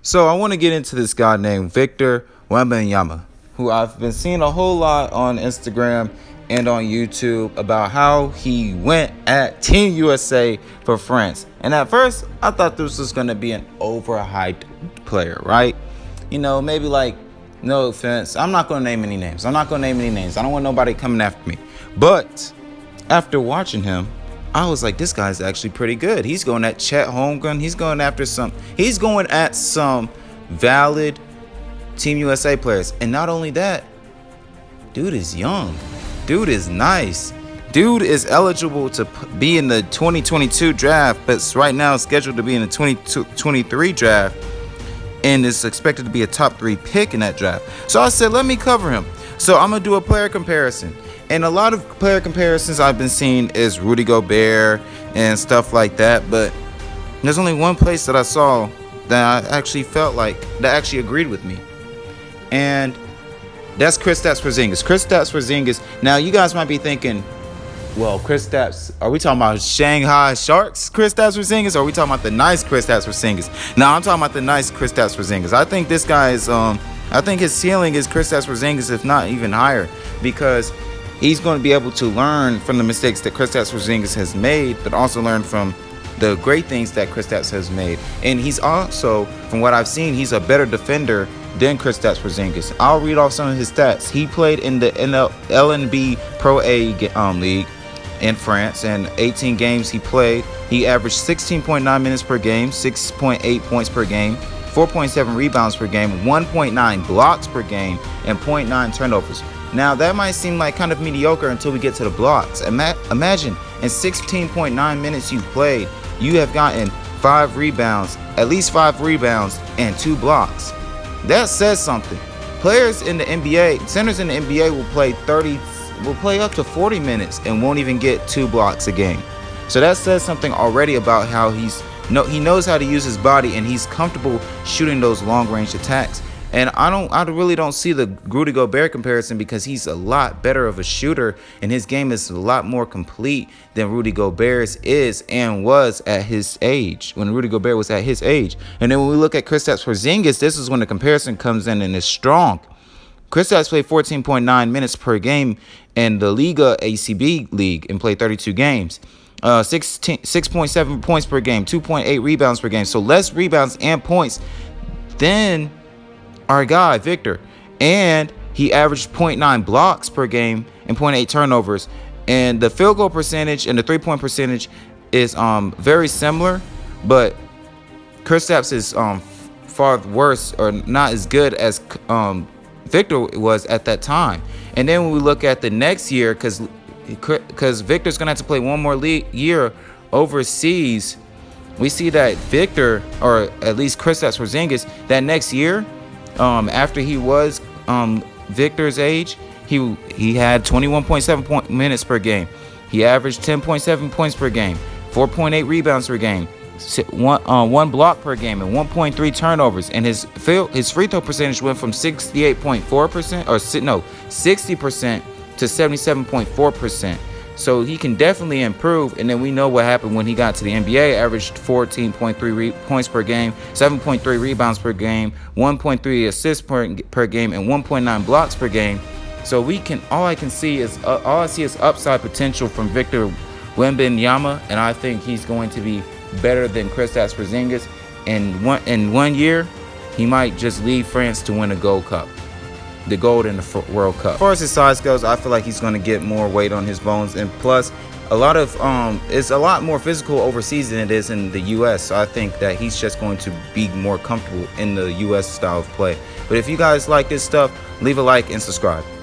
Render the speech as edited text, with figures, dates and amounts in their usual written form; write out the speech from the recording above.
So I want to get into this guy named Victor Wembanyama, who I've been seeing a whole lot on Instagram and on YouTube about how he went at Team USA for France. And at first, I thought this was going to be an overhyped player, right? You know, maybe like, no offense, I'm not going to name any names. I don't want nobody coming after me. But after watching him, I was like, this guy's actually pretty good. He's going at Chet Holmgren. He's going at some valid Team USA players. And not only that, dude is young. Dude is nice. Dude is eligible to be in the 2022 draft, but right now is scheduled to be in the 2023 draft and is expected to be a top 3 pick in that draft. So I said, let me cover him. So I'm going to do a player comparison. And a lot of player comparisons I've been seeing is Rudy Gobert and stuff like that. But there's only one place that I saw that I actually felt like, that actually agreed with me. And that's Kristaps Porzingis. Now, you guys might be thinking, well, Kristaps, are we talking about Shanghai Sharks Kristaps Porzingis, or are we talking about the nice Kristaps Porzingis? Now, I'm talking about the nice Kristaps Porzingis. I think this guy is, I think his ceiling is Kristaps Porzingis, if not even higher, because he's going to be able to learn from the mistakes that Kristaps Porzingis has made, but also learn from the great things that Kristaps has made. And he's also, from what I've seen, he's a better defender than Kristaps Porzingis. I'll read off some of his stats. He played in the LNB Pro A league in France, and 18 games he played. He averaged 16.9 minutes per game, 6.8 points per game, 4.7 rebounds per game, 1.9 blocks per game, and 0.9 turnovers. Now, that might seem like kind of mediocre until we get to the blocks. Imagine, in 16.9 minutes you've played, you have gotten 5 rebounds, at least 5 rebounds, and 2 blocks. That says something. Players in the NBA, centers in the NBA will play up to 40 minutes and won't even get 2 blocks a game. So that says something already about how he knows how to use his body, and he's comfortable shooting those long-range attacks. And I really don't see the Rudy Gobert comparison, because he's a lot better of a shooter, and his game is a lot more complete than Rudy Gobert's is and was at his age, when Rudy Gobert was at his age. And then when we look at Kristaps Porzingis, this is when the comparison comes in and is strong. Kristaps played 14.9 minutes per game in the Liga ACB league and played 32 games. 6.7 points per game, 2.8 rebounds per game. So less rebounds and points than our guy, Victor. And he averaged 0.9 blocks per game and 0.8 turnovers. And the field goal percentage and the 3-point percentage is very similar, but Kristaps is far worse, or not as good as Victor was at that time. And then when we look at the next year, because Victor's going to have to play one more year overseas, we see that Victor, or at least Kristaps Porzingis, that next year, after he was Victor's age, he had 21.7 minutes per game. He averaged 10.7 points per game, 4.8 rebounds per game, 1 block per game, and 1.3 turnovers. And his free throw percentage went from 68.4% or 60% to 77.4%. So he can definitely improve. And then we know what happened when he got to the NBA. Averaged 14.3 points per game, 7.3 rebounds per game, 1.3 assists per game, and 1.9 blocks per game. So all I see is upside potential from Victor Wembanyama, and I think he's going to be better than Kristaps Porzingis. In one year, he might just leave France to win a gold in the World Cup. As far as his size goes, I feel like he's going to get more weight on his bones, and plus it's a lot more physical overseas than it is in the US. So I think that he's just going to be more comfortable in the US style of play. But if you guys like this stuff, leave a like and subscribe.